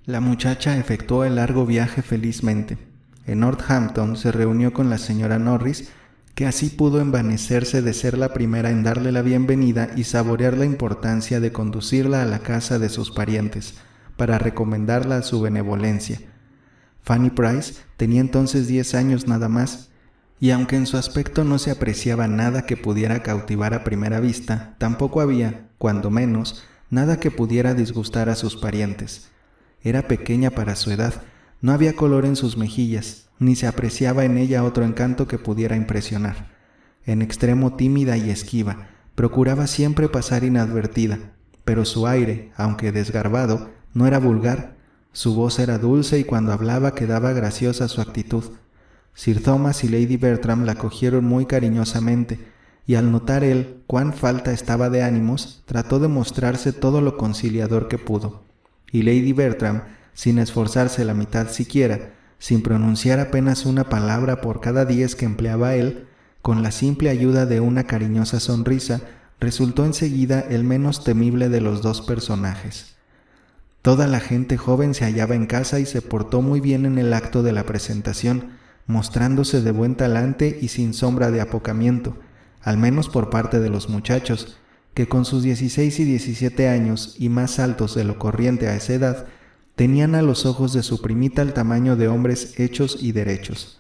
La muchacha efectuó el largo viaje felizmente. En Northampton se reunió con la señora Norris, que así pudo envanecerse de ser la primera en darle la bienvenida y saborear la importancia de conducirla a la casa de sus parientes, para recomendarla a su benevolencia. Fanny Price tenía entonces 10 años nada más, y aunque en su aspecto no se apreciaba nada que pudiera cautivar a primera vista, tampoco había, cuando menos, nada que pudiera disgustar a sus parientes. Era pequeña para su edad, no había color en sus mejillas, ni se apreciaba en ella otro encanto que pudiera impresionar. En extremo tímida y esquiva, procuraba siempre pasar inadvertida, pero su aire, aunque desgarbado, no era vulgar. Su voz era dulce y cuando hablaba quedaba graciosa su actitud. Sir Thomas y Lady Bertram la cogieron muy cariñosamente, y al notar él cuán falta estaba de ánimos, trató de mostrarse todo lo conciliador que pudo. Y Lady Bertram, sin esforzarse la mitad siquiera, sin pronunciar apenas una palabra por cada 10 que empleaba él, con la simple ayuda de una cariñosa sonrisa, resultó enseguida el menos temible de los dos personajes. Toda la gente joven se hallaba en casa y se portó muy bien en el acto de la presentación, mostrándose de buen talante y sin sombra de apocamiento, al menos por parte de los muchachos, que con sus 16 y 17 años y más altos de lo corriente a esa edad, tenían a los ojos de su primita el tamaño de hombres hechos y derechos.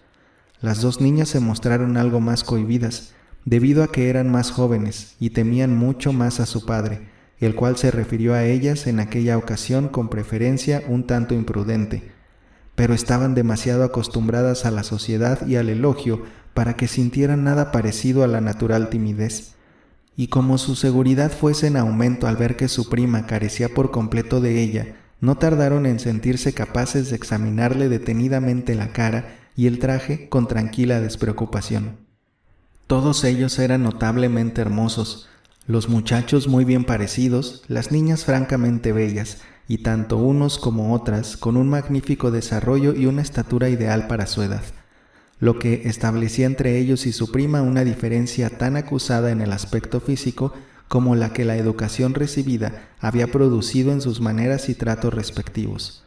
Las dos niñas se mostraron algo más cohibidas, debido a que eran más jóvenes y temían mucho más a su padre, el cual se refirió a ellas en aquella ocasión con preferencia un tanto imprudente, pero estaban demasiado acostumbradas a la sociedad y al elogio para que sintieran nada parecido a la natural timidez, y como su seguridad fuese en aumento al ver que su prima carecía por completo de ella, no tardaron en sentirse capaces de examinarle detenidamente la cara y el traje con tranquila despreocupación. Todos ellos eran notablemente hermosos, los muchachos muy bien parecidos, las niñas francamente bellas, y tanto unos como otras con un magnífico desarrollo y una estatura ideal para su edad, lo que establecía entre ellos y su prima una diferencia tan acusada en el aspecto físico como la que la educación recibida había producido en sus maneras y tratos respectivos.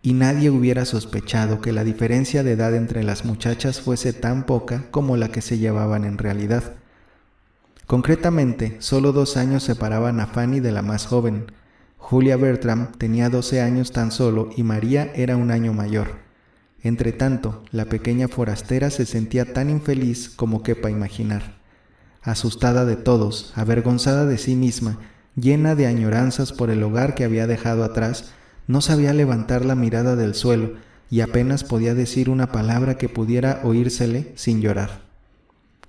Y nadie hubiera sospechado que la diferencia de edad entre las muchachas fuese tan poca como la que se llevaban en realidad. Concretamente, solo 2 años separaban a Fanny de la más joven. Julia Bertram tenía 12 años tan solo y María era 1 año mayor. Entretanto, la pequeña forastera se sentía tan infeliz como quepa imaginar. Asustada de todos, avergonzada de sí misma, llena de añoranzas por el hogar que había dejado atrás, no sabía levantar la mirada del suelo y apenas podía decir una palabra que pudiera oírsele sin llorar.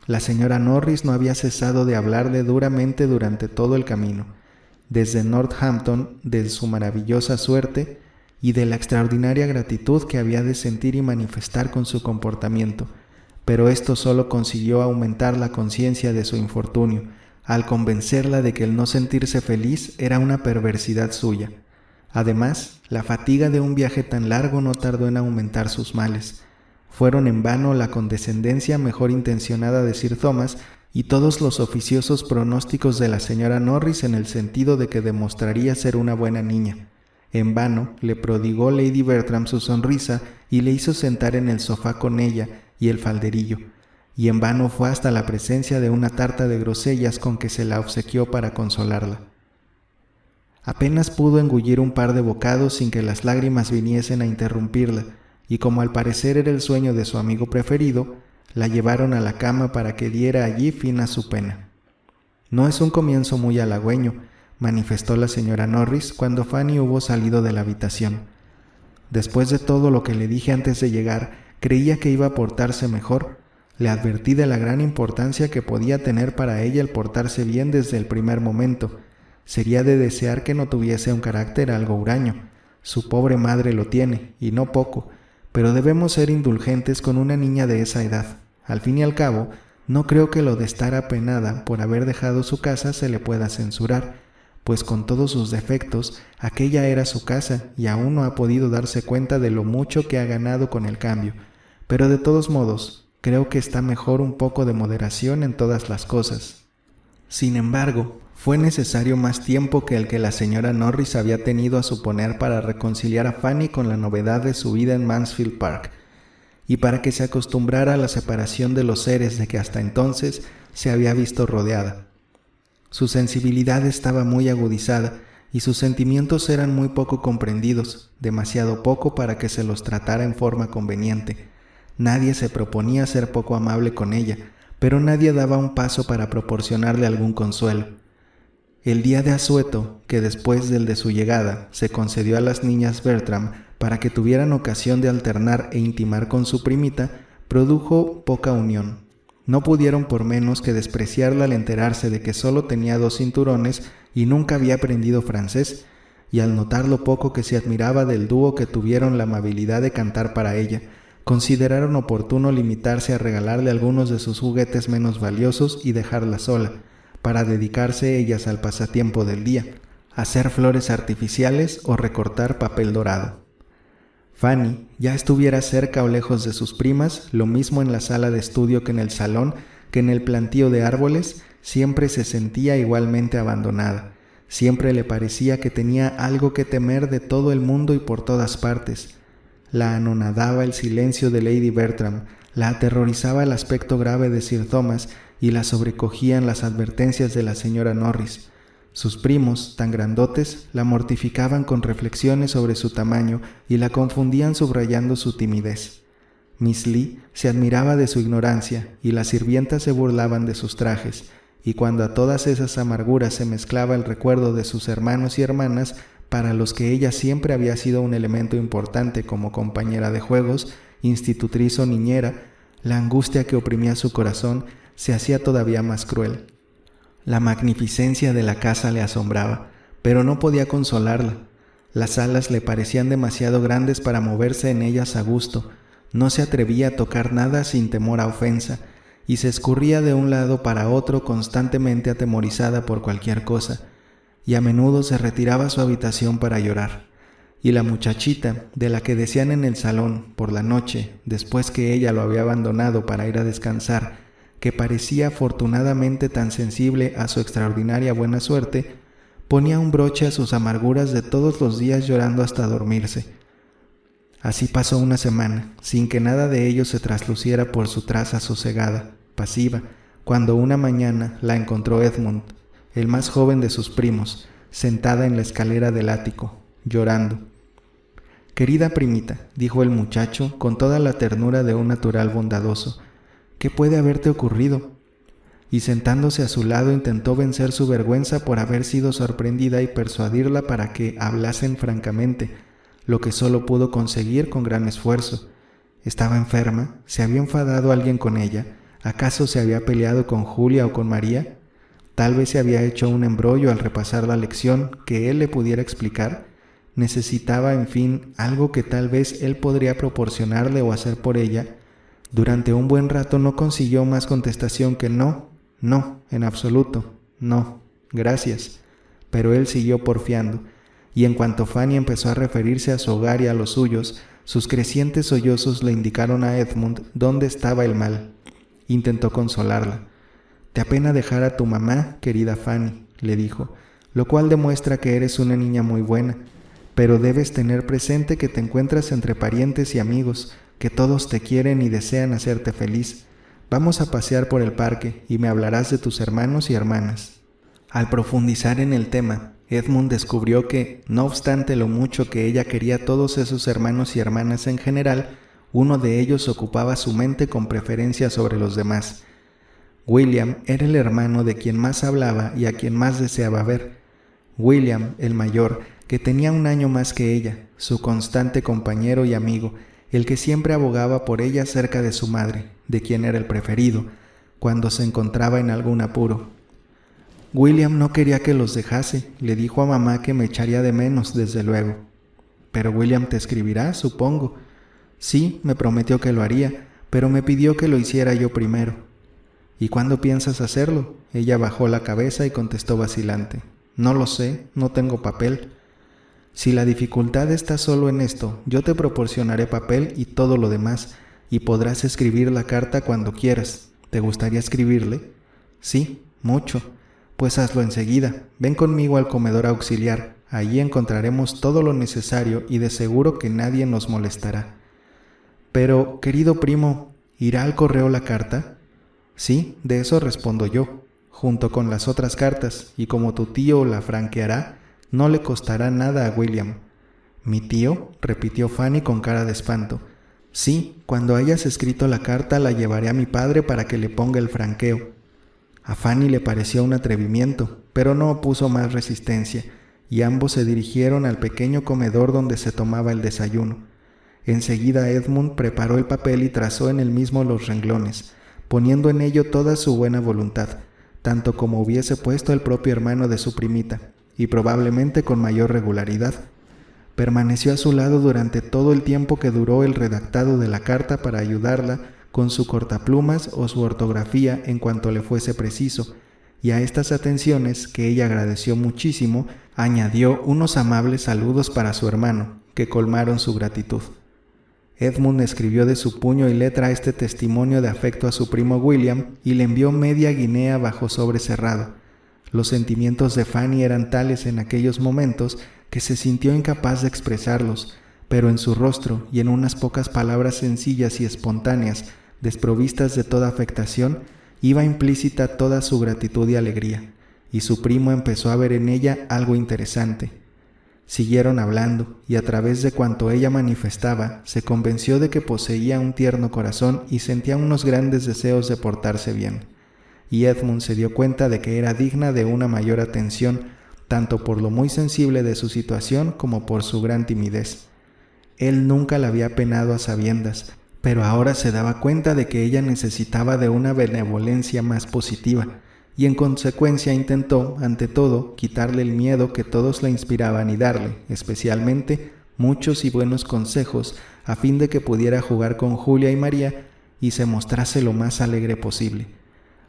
La señora Norris no había cesado de hablarle duramente durante todo el camino, desde Northampton, de su maravillosa suerte y de la extraordinaria gratitud que había de sentir y manifestar con su comportamiento, pero esto solo consiguió aumentar la conciencia de su infortunio, al convencerla de que el no sentirse feliz era una perversidad suya. Además, la fatiga de un viaje tan largo no tardó en aumentar sus males. Fueron en vano la condescendencia mejor intencionada de Sir Thomas y todos los oficiosos pronósticos de la señora Norris en el sentido de que demostraría ser una buena niña. En vano le prodigó Lady Bertram su sonrisa y le hizo sentar en el sofá con ella y el falderillo, y en vano fue hasta la presencia de una tarta de grosellas con que se la obsequió para consolarla. Apenas pudo engullir un par de bocados sin que las lágrimas viniesen a interrumpirla, y como al parecer era el sueño de su amigo preferido, la llevaron a la cama para que diera allí fin a su pena. No es un comienzo muy halagüeño, manifestó la señora Norris cuando Fanny hubo salido de la habitación. Después de todo lo que le dije antes de llegar, creía que iba a portarse mejor. Le advertí de la gran importancia que podía tener para ella el portarse bien desde el primer momento. Sería de desear que no tuviese un carácter algo huraño. Su pobre madre lo tiene, y no poco, pero debemos ser indulgentes con una niña de esa edad. Al fin y al cabo, no creo que lo de estar apenada por haber dejado su casa se le pueda censurar, pues con todos sus defectos, aquella era su casa y aún no ha podido darse cuenta de lo mucho que ha ganado con el cambio. Pero de todos modos, creo que está mejor un poco de moderación en todas las cosas. Sin embargo, Fue necesario más tiempo que el que la señora Norris había tenido a suponer para reconciliar a Fanny con la novedad de su vida en Mansfield Park, y para que se acostumbrara a la separación de los seres de que hasta entonces se había visto rodeada. Su sensibilidad estaba muy agudizada y sus sentimientos eran muy poco comprendidos, demasiado poco para que se los tratara en forma conveniente. Nadie se proponía ser poco amable con ella, pero nadie daba un paso para proporcionarle algún consuelo. El día de asueto, que después del de su llegada, se concedió a las niñas Bertram para que tuvieran ocasión de alternar e intimar con su primita, produjo poca unión. No pudieron por menos que despreciarla al enterarse de que solo tenía 2 cinturones y nunca había aprendido francés, y al notar lo poco que se admiraba del dúo que tuvieron la amabilidad de cantar para ella, consideraron oportuno limitarse a regalarle algunos de sus juguetes menos valiosos y dejarla sola, para dedicarse ellas al pasatiempo del día, hacer flores artificiales o recortar papel dorado. Fanny, ya estuviera cerca o lejos de sus primas, lo mismo en la sala de estudio que en el salón, que en el plantío de árboles, siempre se sentía igualmente abandonada. Siempre le parecía que tenía algo que temer de todo el mundo y por todas partes. La anonadaba el silencio de Lady Bertram, la aterrorizaba el aspecto grave de Sir Thomas y la sobrecogían las advertencias de la señora Norris. Sus primos, tan grandotes, la mortificaban con reflexiones sobre su tamaño y la confundían subrayando su timidez. Miss Lee se admiraba de su ignorancia y las sirvientas se burlaban de sus trajes, y cuando a todas esas amarguras se mezclaba el recuerdo de sus hermanos y hermanas, para los que ella siempre había sido un elemento importante como compañera de juegos, institutriz o niñera, la angustia que oprimía su corazón se hacía todavía más cruel. La magnificencia de la casa le asombraba, pero no podía consolarla. Las salas le parecían demasiado grandes para moverse en ellas a gusto. No se atrevía a tocar nada sin temor a ofensa, y se escurría de un lado para otro constantemente atemorizada por cualquier cosa, y a menudo se retiraba a su habitación para llorar. Y la muchachita, de la que decían en el salón, por la noche, después que ella lo había abandonado para ir a descansar, que parecía afortunadamente tan sensible a su extraordinaria buena suerte, ponía un broche a sus amarguras de todos los días llorando hasta dormirse. Así pasó una semana, sin que nada de ello se trasluciera por su traza sosegada, pasiva, cuando una mañana la encontró Edmund, el más joven de sus primos, sentada en la escalera del ático, llorando. «Querida primita», dijo el muchacho con toda la ternura de un natural bondadoso, «¿qué puede haberte ocurrido?». Y sentándose a su lado intentó vencer su vergüenza por haber sido sorprendida y persuadirla para que hablasen francamente, lo que solo pudo conseguir con gran esfuerzo. ¿Estaba enferma? ¿Se había enfadado alguien con ella? ¿Acaso se había peleado con Julia o con María? Tal vez se había hecho un embrollo al repasar la lección que él le pudiera explicar. Necesitaba, en fin, algo que tal vez él podría proporcionarle o hacer por ella. Durante un buen rato no consiguió más contestación que no, en absoluto, no, gracias. Pero él siguió porfiando, y en cuanto Fanny empezó a referirse a su hogar y a los suyos, sus crecientes sollozos le indicaron a Edmund dónde estaba el mal. Intentó consolarla. «Te apena dejar a tu mamá, querida Fanny», le dijo, «lo cual demuestra que eres una niña muy buena, pero debes tener presente que te encuentras entre parientes y amigos, que todos te quieren y desean hacerte feliz. Vamos a pasear por el parque y me hablarás de tus hermanos y hermanas». Al profundizar en el tema, Edmund descubrió que, no obstante lo mucho que ella quería a todos esos hermanos y hermanas en general, uno de ellos ocupaba su mente con preferencia sobre los demás. William era el hermano de quien más hablaba y a quien más deseaba ver. William, el mayor, que tenía un año más que ella, su constante compañero y amigo, el que siempre abogaba por ella cerca de su madre, de quien era el preferido, cuando se encontraba en algún apuro. William no quería que los dejase, le dijo a mamá que me echaría de menos, desde luego. «Pero William te escribirá, supongo». «Sí, me prometió que lo haría, pero me pidió que lo hiciera yo primero». «¿Y cuándo piensas hacerlo?». Ella bajó la cabeza y contestó vacilante. «No lo sé, no tengo papel». «Si la dificultad está solo en esto, yo te proporcionaré papel y todo lo demás, y podrás escribir la carta cuando quieras. ¿Te gustaría escribirle?». «Sí, mucho. Pues hazlo enseguida. Ven conmigo al comedor auxiliar. Allí encontraremos todo lo necesario y de seguro que nadie nos molestará. Pero, querido primo, ¿irá al correo la carta? Sí, de eso respondo yo, junto con las otras cartas, y como tu tío la franqueará, no le costará nada a William. ¿Mi tío?, repitió Fanny con cara de espanto. Sí, cuando hayas escrito la carta la llevaré a mi padre para que le ponga el franqueo. A Fanny le pareció un atrevimiento, pero no opuso más resistencia, y ambos se dirigieron al pequeño comedor donde se tomaba el desayuno. Enseguida Edmund preparó el papel y trazó en él mismo los renglones, poniendo en ello toda su buena voluntad, tanto como hubiese puesto el propio hermano de su primita, y probablemente con mayor regularidad. Permaneció a su lado durante todo el tiempo que duró el redactado de la carta para ayudarla con su cortaplumas o su ortografía en cuanto le fuese preciso, y a estas atenciones, que ella agradeció muchísimo, añadió unos amables saludos para su hermano, que colmaron su gratitud. Edmund escribió de su puño y letra este testimonio de afecto a su primo William y le envió media guinea bajo sobre cerrado. Los sentimientos de Fanny eran tales en aquellos momentos que se sintió incapaz de expresarlos, pero en su rostro y en unas pocas palabras sencillas y espontáneas, desprovistas de toda afectación, iba implícita toda su gratitud y alegría, y su primo empezó a ver en ella algo interesante. Siguieron hablando, y a través de cuanto ella manifestaba, se convenció de que poseía un tierno corazón y sentía unos grandes deseos de portarse bien. Y Edmund se dio cuenta de que era digna de una mayor atención, tanto por lo muy sensible de su situación como por su gran timidez. Él nunca la había penado a sabiendas, pero ahora se daba cuenta de que ella necesitaba de una benevolencia más positiva, y en consecuencia intentó, ante todo, quitarle el miedo que todos le inspiraban y darle, especialmente, muchos y buenos consejos, a fin de que pudiera jugar con Julia y María y se mostrase lo más alegre posible.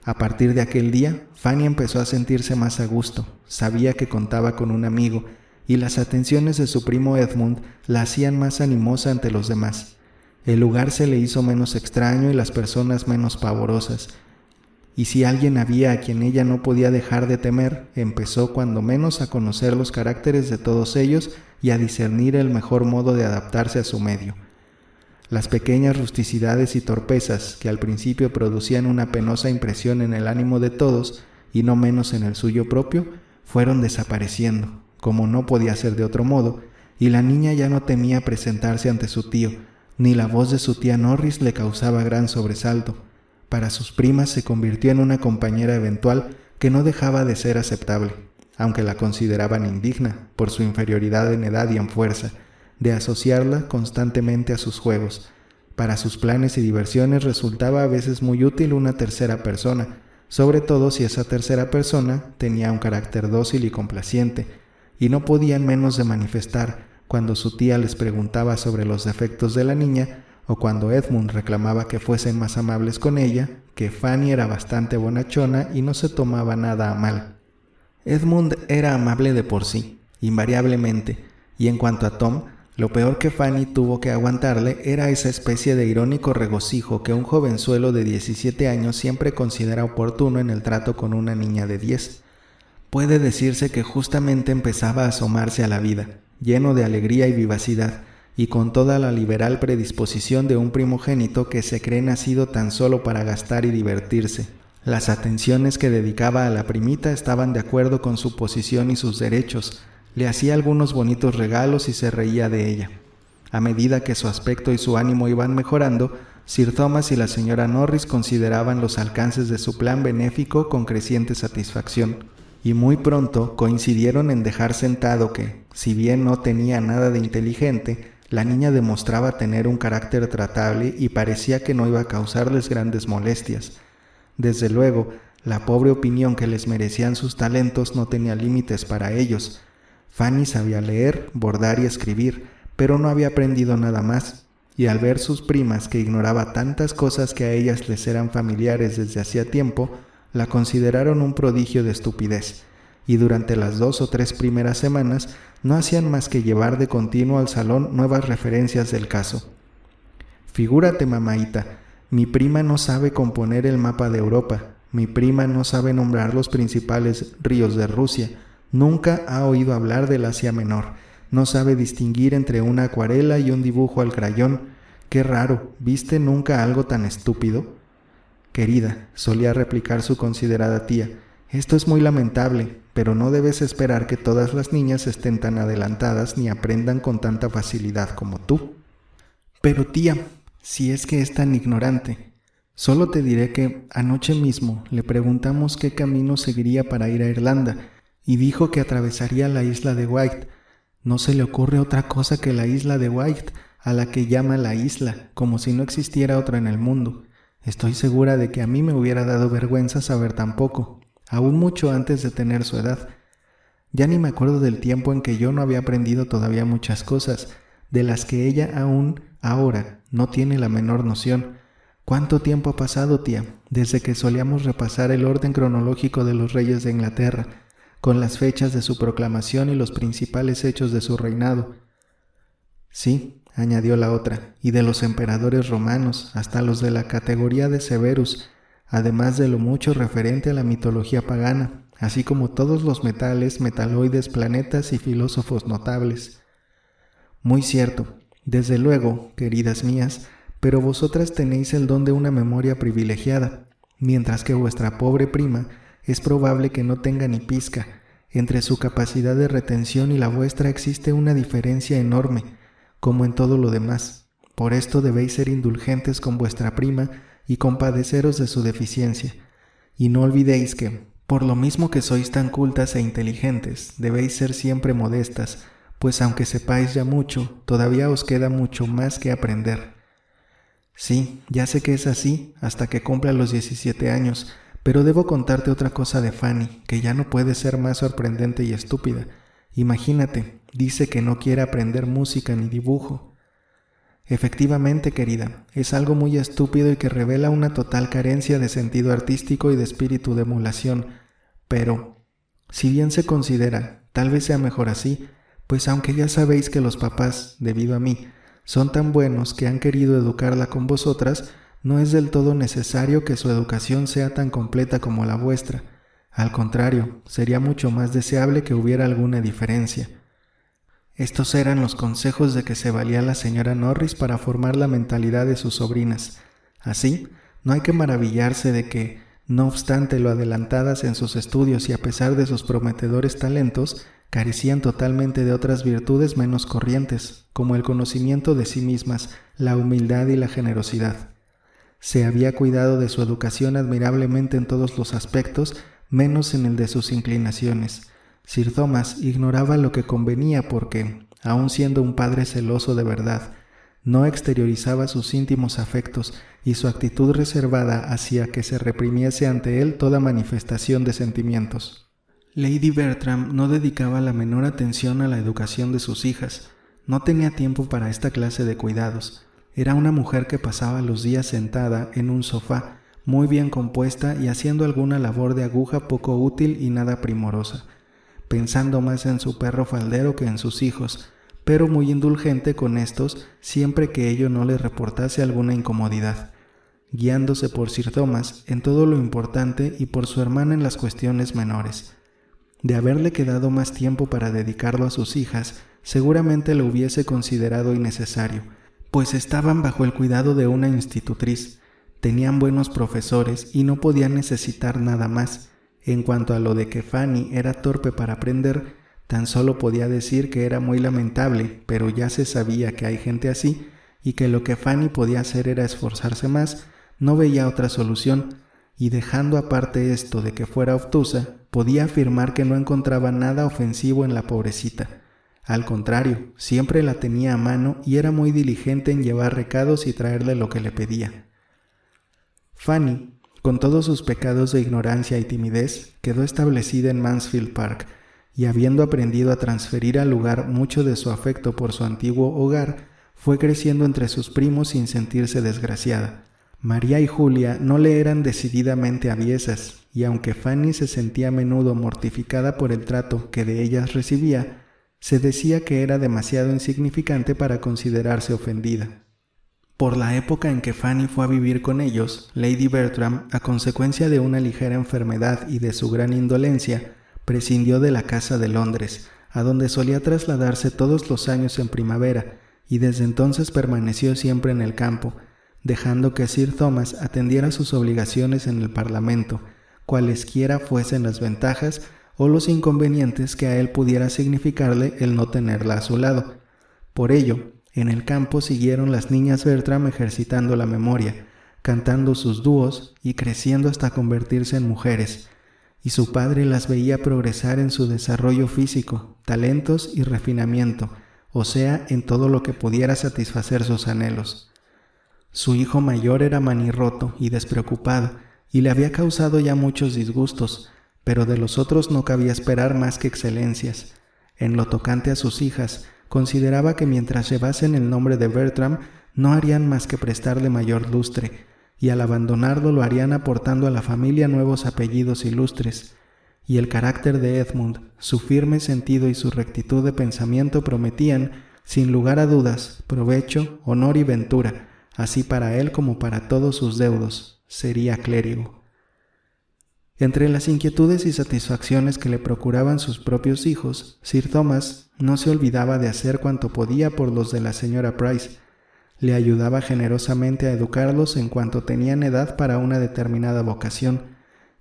A partir de aquel día, Fanny empezó a sentirse más a gusto, sabía que contaba con un amigo, y las atenciones de su primo Edmund la hacían más animosa ante los demás. El lugar se le hizo menos extraño y las personas menos pavorosas, y si alguien había a quien ella no podía dejar de temer, empezó cuando menos a conocer los caracteres de todos ellos y a discernir el mejor modo de adaptarse a su medio. Las pequeñas rusticidades y torpezas que al principio producían una penosa impresión en el ánimo de todos, y no menos en el suyo propio, fueron desapareciendo, como no podía ser de otro modo, y la niña ya no temía presentarse ante su tío, ni la voz de su tía Norris le causaba gran sobresalto. Para sus primas se convirtió en una compañera eventual que no dejaba de ser aceptable, aunque la consideraban indigna, por su inferioridad en edad y en fuerza, de asociarla constantemente a sus juegos. Para sus planes y diversiones resultaba a veces muy útil una tercera persona, sobre todo si esa tercera persona tenía un carácter dócil y complaciente, y no podían menos de manifestar, cuando su tía les preguntaba sobre los defectos de la niña, o cuando Edmund reclamaba que fuesen más amables con ella, que Fanny era bastante bonachona y no se tomaba nada a mal. Edmund era amable de por sí, invariablemente, y en cuanto a Tom, lo peor que Fanny tuvo que aguantarle era esa especie de irónico regocijo que un jovenzuelo de 17 años siempre considera oportuno en el trato con una niña de 10. Puede decirse que justamente empezaba a asomarse a la vida, lleno de alegría y vivacidad, y con toda la liberal predisposición de un primogénito que se cree nacido tan solo para gastar y divertirse. Las atenciones que dedicaba a la primita estaban de acuerdo con su posición y sus derechos. Le hacía algunos bonitos regalos y se reía de ella. A medida que su aspecto y su ánimo iban mejorando, Sir Thomas y la señora Norris consideraban los alcances de su plan benéfico con creciente satisfacción, y muy pronto coincidieron en dejar sentado que, si bien no tenía nada de inteligente, la niña demostraba tener un carácter tratable y parecía que no iba a causarles grandes molestias. Desde luego, la pobre opinión que les merecían sus talentos no tenía límites para ellos. Fanny sabía leer, bordar y escribir, pero no había aprendido nada más, y al ver sus primas que ignoraba tantas cosas que a ellas les eran familiares desde hacía tiempo, la consideraron un prodigio de estupidez, y durante las 2 o 3 primeras semanas no hacían más que llevar de continuo al salón nuevas referencias del caso. «Figúrate, mamaíta, mi prima no sabe componer el mapa de Europa», Mi prima no sabe nombrar los principales ríos de Rusia, nunca ha oído hablar del Asia Menor, no sabe distinguir entre una acuarela y un dibujo al crayón. Qué raro, ¿viste nunca algo tan estúpido? Querida, solía replicar su considerada tía, esto es muy lamentable, pero no debes esperar que todas las niñas estén tan adelantadas ni aprendan con tanta facilidad como tú. Pero tía, si es que es tan ignorante, solo te diré que anoche mismo le preguntamos qué camino seguiría para ir a Irlanda y dijo que atravesaría la isla de Wight. No se le ocurre otra cosa que la isla de Wight, a la que llama la isla, como si no existiera otra en el mundo. Estoy segura de que a mí me hubiera dado vergüenza saber tan poco, aún mucho antes de tener su edad. Ya ni me acuerdo del tiempo en que yo no había aprendido todavía muchas cosas, de las que ella aún, ahora, no tiene la menor noción. ¿Cuánto tiempo ha pasado, tía, desde que solíamos repasar el orden cronológico de los reyes de Inglaterra, con las fechas de su proclamación y los principales hechos de su reinado? Sí, añadió la otra, y de los emperadores romanos, hasta los de la categoría de Severus, además de lo mucho referente a la mitología pagana, así como todos los metales, metaloides, planetas y filósofos notables. Muy cierto, desde luego, queridas mías, pero vosotras tenéis el don de una memoria privilegiada, mientras que vuestra pobre prima es probable que no tenga ni pizca. Entre su capacidad de retención y la vuestra existe una diferencia enorme, como en todo lo demás. Por esto debéis ser indulgentes con vuestra prima y compadeceros de su deficiencia. Y no olvidéis que, por lo mismo que sois tan cultas e inteligentes, debéis ser siempre modestas, pues aunque sepáis ya mucho, todavía os queda mucho más que aprender. Sí, ya sé que es así, hasta que cumpla los 17 años, pero debo contarte otra cosa de Fanny, que ya no puede ser más sorprendente y estúpida. Imagínate, dice que no quiere aprender música ni dibujo. Efectivamente, querida, es algo muy estúpido y que revela una total carencia de sentido artístico y de espíritu de emulación, pero, si bien se considera, tal vez sea mejor así, pues aunque ya sabéis que los papás, debido a mí, son tan buenos que han querido educarla con vosotras, no es del todo necesario que su educación sea tan completa como la vuestra. Al contrario, sería mucho más deseable que hubiera alguna diferencia. Estos eran los consejos de que se valía la señora Norris para formar la mentalidad de sus sobrinas. Así, no hay que maravillarse de que, no obstante lo adelantadas en sus estudios y a pesar de sus prometedores talentos, carecían totalmente de otras virtudes menos corrientes, como el conocimiento de sí mismas, la humildad y la generosidad. Se había cuidado de su educación admirablemente en todos los aspectos, menos en el de sus inclinaciones. Sir Thomas ignoraba lo que convenía porque, aun siendo un padre celoso de verdad, no exteriorizaba sus íntimos afectos y su actitud reservada hacía que se reprimiese ante él toda manifestación de sentimientos. Lady Bertram no dedicaba la menor atención a la educación de sus hijas, no tenía tiempo para esta clase de cuidados. Era una mujer que pasaba los días sentada en un sofá, muy bien compuesta y haciendo alguna labor de aguja poco útil y nada primorosa, pensando más en su perro faldero que en sus hijos, pero muy indulgente con estos siempre que ello no les reportase alguna incomodidad, guiándose por Sir Thomas en todo lo importante y por su hermana en las cuestiones menores. De haberle quedado más tiempo para dedicarlo a sus hijas, seguramente lo hubiese considerado innecesario, pues estaban bajo el cuidado de una institutriz, tenían buenos profesores y no podían necesitar nada más. En cuanto a lo de que Fanny era torpe para aprender, tan solo podía decir que era muy lamentable, pero ya se sabía que hay gente así, y que lo que Fanny podía hacer era esforzarse más, no veía otra solución, y dejando aparte esto de que fuera obtusa, podía afirmar que no encontraba nada ofensivo en la pobrecita. Al contrario, siempre la tenía a mano y era muy diligente en llevar recados y traerle lo que le pedía. Fanny, con todos sus pecados de ignorancia y timidez, quedó establecida en Mansfield Park, y habiendo aprendido a transferir al lugar mucho de su afecto por su antiguo hogar, fue creciendo entre sus primos sin sentirse desgraciada. María y Julia no le eran decididamente aviesas, y aunque Fanny se sentía a menudo mortificada por el trato que de ellas recibía, se decía que era demasiado insignificante para considerarse ofendida. Por la época en que Fanny fue a vivir con ellos, Lady Bertram, a consecuencia de una ligera enfermedad y de su gran indolencia, prescindió de la casa de Londres, a donde solía trasladarse todos los años en primavera, y desde entonces permaneció siempre en el campo, dejando que Sir Thomas atendiera sus obligaciones en el Parlamento, cualesquiera fuesen las ventajas o los inconvenientes que a él pudiera significarle el no tenerla a su lado. Por ello, en el campo siguieron las niñas Bertram ejercitando la memoria, cantando sus dúos y creciendo hasta convertirse en mujeres, y su padre las veía progresar en su desarrollo físico, talentos y refinamiento, o sea, en todo lo que pudiera satisfacer sus anhelos. Su hijo mayor era manirroto y despreocupado, y le había causado ya muchos disgustos, pero de los otros no cabía esperar más que excelencias. En lo tocante a sus hijas, consideraba que mientras llevasen el nombre de Bertram, no harían más que prestarle mayor lustre, y al abandonarlo lo harían aportando a la familia nuevos apellidos ilustres. Y el carácter de Edmund, su firme sentido y su rectitud de pensamiento prometían, sin lugar a dudas, provecho, honor y ventura, así para él como para todos sus deudos. Sería clérigo. Entre las inquietudes y satisfacciones que le procuraban sus propios hijos, Sir Thomas no se olvidaba de hacer cuanto podía por los de la señora Price. Le ayudaba generosamente a educarlos en cuanto tenían edad para una determinada vocación,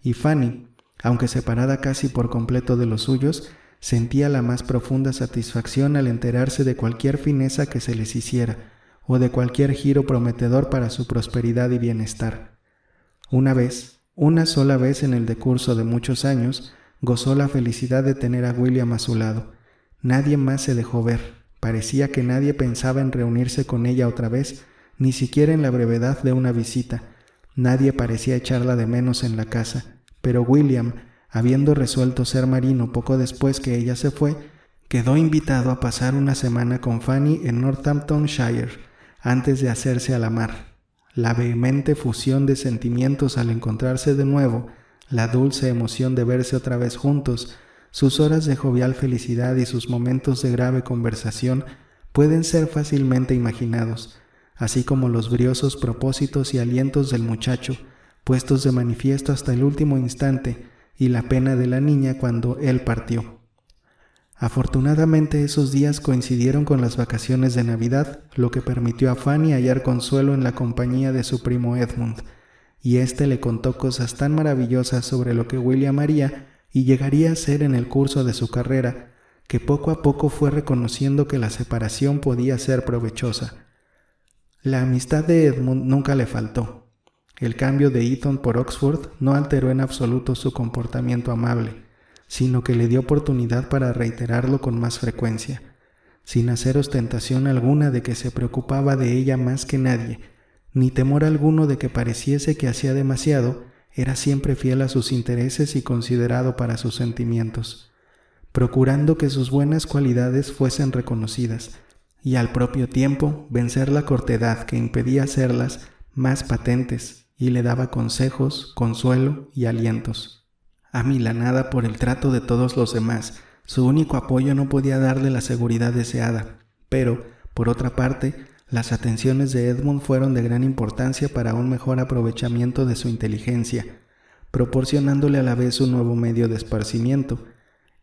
y Fanny, aunque separada casi por completo de los suyos, sentía la más profunda satisfacción al enterarse de cualquier fineza que se les hiciera, o de cualquier giro prometedor para su prosperidad y bienestar. Una sola vez en el decurso de muchos años, gozó la felicidad de tener a William a su lado. Nadie más se dejó ver. Parecía que nadie pensaba en reunirse con ella otra vez, ni siquiera en la brevedad de una visita. Nadie parecía echarla de menos en la casa, pero William, habiendo resuelto ser marino poco después que ella se fue, quedó invitado a pasar una semana con Fanny en Northamptonshire, antes de hacerse a la mar. La vehemente fusión de sentimientos al encontrarse de nuevo, la dulce emoción de verse otra vez juntos, sus horas de jovial felicidad y sus momentos de grave conversación pueden ser fácilmente imaginados, así como los briosos propósitos y alientos del muchacho, puestos de manifiesto hasta el último instante, y la pena de la niña cuando él partió. Afortunadamente esos días coincidieron con las vacaciones de Navidad, lo que permitió a Fanny hallar consuelo en la compañía de su primo Edmund, y éste le contó cosas tan maravillosas sobre lo que William haría y llegaría a ser en el curso de su carrera, que poco a poco fue reconociendo que la separación podía ser provechosa. La amistad de Edmund nunca le faltó. El cambio de Eton por Oxford no alteró en absoluto su comportamiento amable, sino que le dio oportunidad para reiterarlo con más frecuencia, sin hacer ostentación alguna de que se preocupaba de ella más que nadie, ni temor alguno de que pareciese que hacía demasiado. Era siempre fiel a sus intereses y considerado para sus sentimientos, procurando que sus buenas cualidades fuesen reconocidas, y al propio tiempo vencer la cortedad que impedía hacerlas más patentes, y le daba consejos, consuelo y alientos. Amilanada por el trato de todos los demás, su único apoyo no podía darle la seguridad deseada, pero, por otra parte, las atenciones de Edmund fueron de gran importancia para un mejor aprovechamiento de su inteligencia, proporcionándole a la vez un nuevo medio de esparcimiento.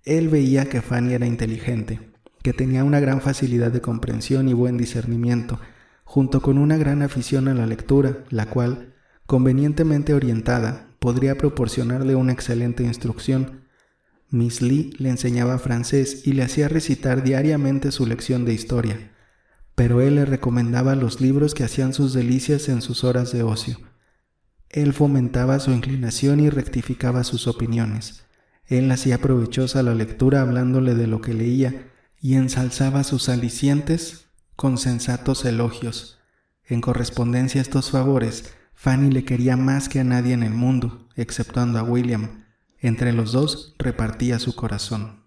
Él veía que Fanny era inteligente, que tenía una gran facilidad de comprensión y buen discernimiento, junto con una gran afición a la lectura, la cual, convenientemente orientada, podría proporcionarle una excelente instrucción. Miss Lee le enseñaba francés y le hacía recitar diariamente su lección de historia, pero él le recomendaba los libros que hacían sus delicias en sus horas de ocio. Él fomentaba su inclinación y rectificaba sus opiniones. Él hacía provechosa la lectura hablándole de lo que leía y ensalzaba sus alicientes con sensatos elogios. En correspondencia a estos favores, Fanny le quería más que a nadie en el mundo, exceptuando a William. Entre los dos repartía su corazón.